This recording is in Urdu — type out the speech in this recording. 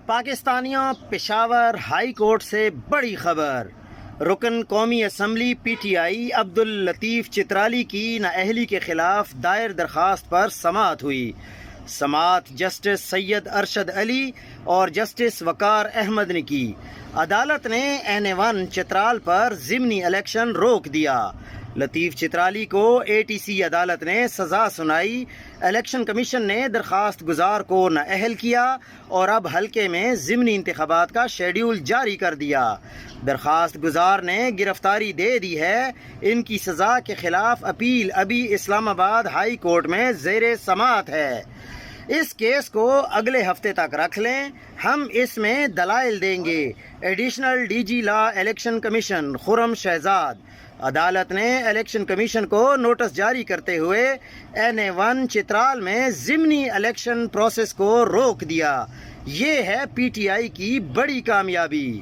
پاکستانیوں پشاور ہائی کورٹ سے بڑی خبر۔ رکن قومی assembly P T I Abdul Latif Chitrali کی نااہلی کے خلاف دائر درخواست پر سماعت ہوئی۔ سماعت جسٹس سید ارشد علی اور جسٹس وقار احمد نے کی۔ عدالت نے N1 چترال پر ضمنی الیکشن روک دیا۔ لطیف چترالی کو ATC عدالت نے سزا سنائی۔ الیکشن کمیشن نے درخواست گزار کو نااہل کیا اور اب حلقے میں ضمنی انتخابات کا شیڈیول جاری کر دیا۔ درخواست گزار نے گرفتاری دے دی ہے۔ ان کی سزا کے خلاف اپیل ابھی اسلام آباد ہائی کورٹ میں زیر سماعت ہے۔ اس کیس کو اگلے ہفتے تک رکھ لیں، ہم اس میں دلائل دیں گے۔ ایڈیشنل DG لا الیکشن کمیشن خرم شہزاد۔ عدالت نے الیکشن کمیشن کو نوٹس جاری کرتے ہوئے N1 چترال میں ضمنی الیکشن پروسیس کو روک دیا۔ یہ ہے PTI کی بڑی کامیابی۔